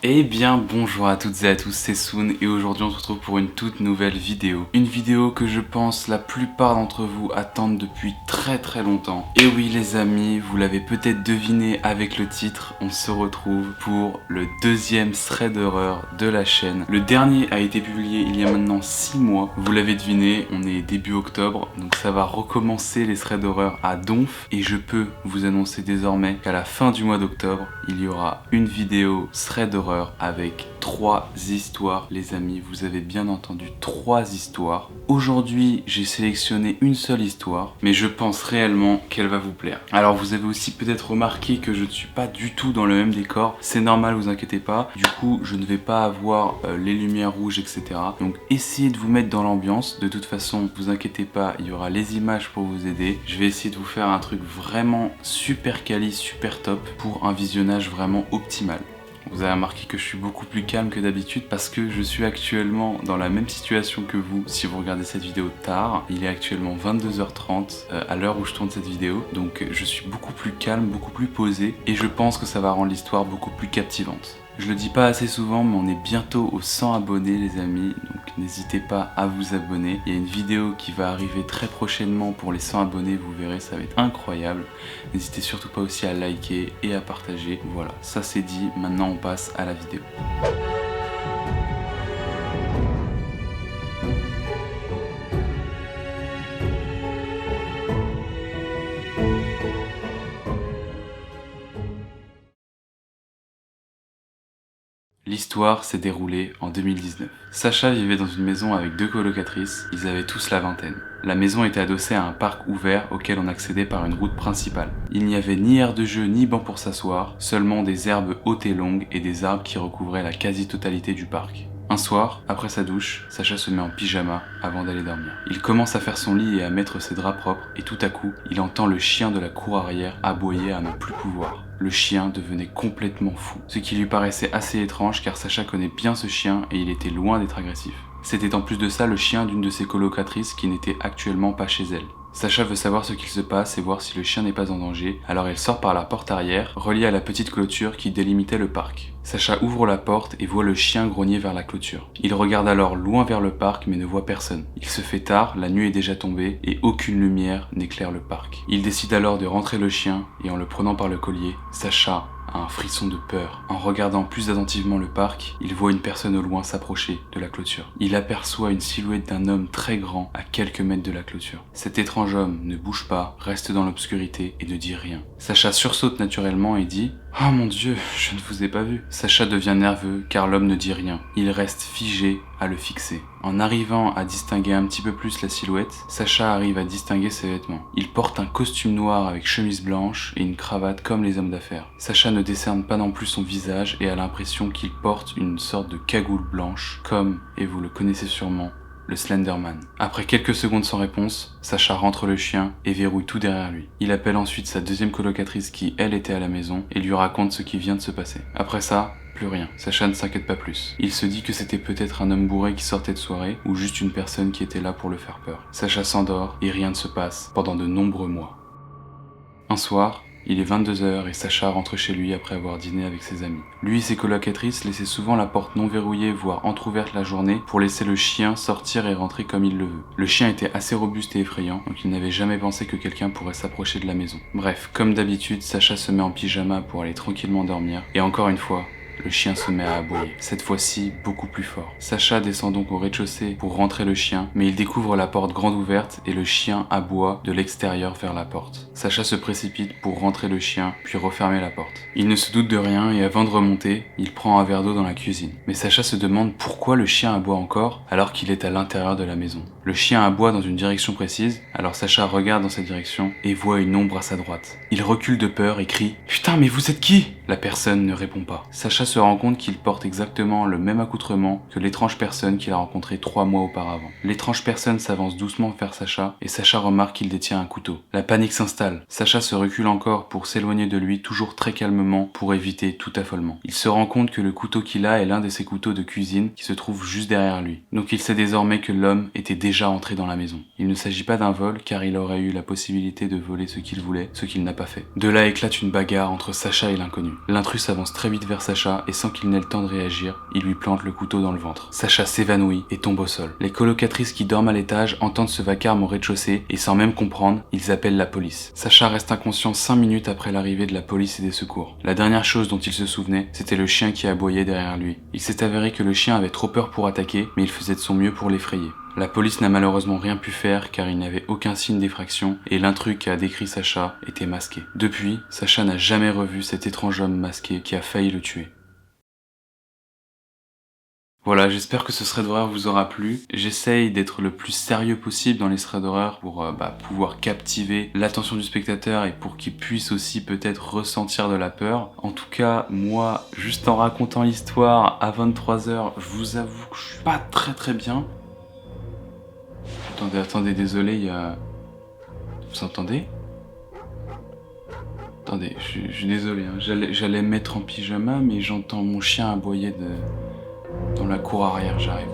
Eh bien bonjour à toutes et à tous, c'est Soon et aujourd'hui on se retrouve pour une toute nouvelle vidéo. Une vidéo que je pense la plupart d'entre vous attendent depuis très longtemps. Et oui les amis, vous l'avez peut-être deviné avec le titre, on se retrouve pour le deuxième thread d'horreur de la chaîne. Le dernier a été publié il y a maintenant 6 mois, vous l'avez deviné, on est début octobre, donc ça va recommencer les threads d'horreur à donf. Et je peux vous annoncer désormais qu'à la fin du mois d'octobre, il y aura une vidéo thread d'horreur avec 3 histoires, les amis, vous avez bien entendu, 3 histoires. Aujourd'hui, j'ai sélectionné une seule histoire, mais je pense réellement qu'elle va vous plaire. Alors vous avez aussi peut-être remarqué que je ne suis pas du tout dans le même décor, c'est normal, vous inquiétez pas. Du coup, je ne vais pas avoir les lumières rouges, etc. Donc essayez de vous mettre dans l'ambiance. De toute façon, vous inquiétez pas, il y aura les images pour vous aider. Je vais essayer de vous faire un truc vraiment super quali, super top pour un visionnage vraiment optimal. Vous avez remarqué que je suis beaucoup plus calme que d'habitude parce que je suis actuellement dans la même situation que vous si vous regardez cette vidéo tard. Il est actuellement 22h30 à l'heure où je tourne cette vidéo. Donc je suis beaucoup plus calme, beaucoup plus posé et je pense que ça va rendre l'histoire beaucoup plus captivante. Je le dis pas assez souvent, mais on est bientôt aux 100 abonnés les amis, donc n'hésitez pas à vous abonner. Il y a une vidéo qui va arriver très prochainement pour les 100 abonnés, vous verrez, ça va être incroyable. N'hésitez surtout pas aussi à liker et à partager. Voilà, ça c'est dit, maintenant on passe à la vidéo. L'histoire s'est déroulée en 2019. Sacha vivait dans une maison avec 2 colocatrices, ils avaient tous la vingtaine. La maison était adossée à un parc ouvert auquel on accédait par une route principale. Il n'y avait ni aire de jeu ni banc pour s'asseoir, seulement des herbes hautes et longues et des arbres qui recouvraient la quasi-totalité du parc. Un soir, après sa douche, Sacha se met en pyjama avant d'aller dormir. Il commence à faire son lit et à mettre ses draps propres et tout à coup, il entend le chien de la cour arrière aboyer à n'en plus pouvoir. Le chien devenait complètement fou, ce qui lui paraissait assez étrange car Sacha connaît bien ce chien et il était loin d'être agressif. C'était en plus de ça le chien d'une de ses colocatrices qui n'était actuellement pas chez elle. Sacha veut savoir ce qu'il se passe et voir si le chien n'est pas en danger, alors elle sort par la porte arrière, reliée à la petite clôture qui délimitait le parc. Sacha ouvre la porte et voit le chien grogner vers la clôture. Il regarde alors loin vers le parc mais ne voit personne. Il se fait tard, la nuit est déjà tombée et aucune lumière n'éclaire le parc. Il décide alors de rentrer le chien et en le prenant par le collier, Sacha a un frisson de peur. En regardant plus attentivement le parc, il voit une personne au loin s'approcher de la clôture. Il aperçoit une silhouette d'un homme très grand à quelques mètres de la clôture. Cet étrange homme ne bouge pas, reste dans l'obscurité et ne dit rien. Sacha sursaute naturellement et dit « Oh mon Dieu, je ne vous ai pas vu ». Sacha devient nerveux car l'homme ne dit rien. Il reste figé à le fixer. En arrivant à distinguer un petit peu plus la silhouette, Sacha arrive à distinguer ses vêtements. Il porte un costume noir avec chemise blanche et une cravate comme les hommes d'affaires. Sacha ne décerne pas non plus son visage et a l'impression qu'il porte une sorte de cagoule blanche, comme, et vous le connaissez sûrement, le Slenderman. Après quelques secondes sans réponse, Sacha rentre le chien et verrouille tout derrière lui. Il appelle ensuite sa deuxième colocatrice qui, elle, était à la maison et lui raconte ce qui vient de se passer. Après ça, plus rien. Sacha ne s'inquiète pas plus. Il se dit que c'était peut-être un homme bourré qui sortait de soirée ou juste une personne qui était là pour le faire peur. Sacha s'endort et rien ne se passe pendant de nombreux mois. Un soir, il est 22h et Sacha rentre chez lui après avoir dîné avec ses amis. Lui et ses colocatrices laissaient souvent la porte non verrouillée voire entrouverte la journée pour laisser le chien sortir et rentrer comme il le veut. Le chien était assez robuste et effrayant, donc il n'avait jamais pensé que quelqu'un pourrait s'approcher de la maison. Bref, comme d'habitude, Sacha se met en pyjama pour aller tranquillement dormir et encore une fois, le chien se met à aboyer, cette fois-ci beaucoup plus fort. Sacha descend donc au rez-de-chaussée pour rentrer le chien, mais il découvre la porte grande ouverte et le chien aboie de l'extérieur vers la porte. Sacha se précipite pour rentrer le chien, puis refermer la porte. Il ne se doute de rien et avant de remonter, il prend un verre d'eau dans la cuisine. Mais Sacha se demande pourquoi le chien aboie encore alors qu'il est à l'intérieur de la maison. Le chien aboie dans une direction précise, alors Sacha regarde dans cette direction et voit une ombre à sa droite. Il recule de peur et crie « Putain, mais vous êtes qui ?» La personne ne répond pas. Sacha se rend compte qu'il porte exactement le même accoutrement que l'étrange personne qu'il a rencontrée 3 mois auparavant. L'étrange personne s'avance doucement vers Sacha et Sacha remarque qu'il détient un couteau. La panique s'installe. Sacha se recule encore pour s'éloigner de lui, toujours très calmement pour éviter tout affolement. Il se rend compte que le couteau qu'il a est l'un de ses couteaux de cuisine qui se trouve juste derrière lui. Donc il sait désormais que l'homme était déjà entré dans la maison. Il ne s'agit pas d'un vol car il aurait eu la possibilité de voler ce qu'il voulait, ce qu'il n'a pas fait. De là éclate une bagarre entre Sacha et l'inconnu. inconnu. L'intrus s'avance très vite vers Sacha et sans qu'il n'ait le temps de réagir, il lui plante le couteau dans le ventre. Sacha s'évanouit et tombe au sol. Les colocatrices qui dorment à l'étage entendent ce vacarme au rez-de-chaussée et sans même comprendre, ils appellent la police. Sacha reste inconscient 5 minutes après l'arrivée de la police et des secours. La dernière chose dont il se souvenait, c'était le chien qui aboyait derrière lui. Il s'est avéré que le chien avait trop peur pour attaquer, mais il faisait de son mieux pour l'effrayer. La police n'a malheureusement rien pu faire car il n'y avait aucun signe d'effraction et l'intrus qu'a décrit Sacha était masqué. Depuis, Sacha n'a jamais revu cet étrange homme masqué qui a failli le tuer. Voilà, j'espère que ce thread d'horreur vous aura plu. J'essaye d'être le plus sérieux possible dans les threads d'horreur pour pouvoir captiver l'attention du spectateur et pour qu'il puisse aussi peut-être ressentir de la peur. En tout cas, moi, juste en racontant l'histoire à 23h, je vous avoue que je suis pas très bien. Attendez, désolé, il y a... Vous entendez? Attendez, je suis désolé, hein. J'allais me mettre en pyjama, mais j'entends mon chien aboyer dans la cour arrière, j'arrive.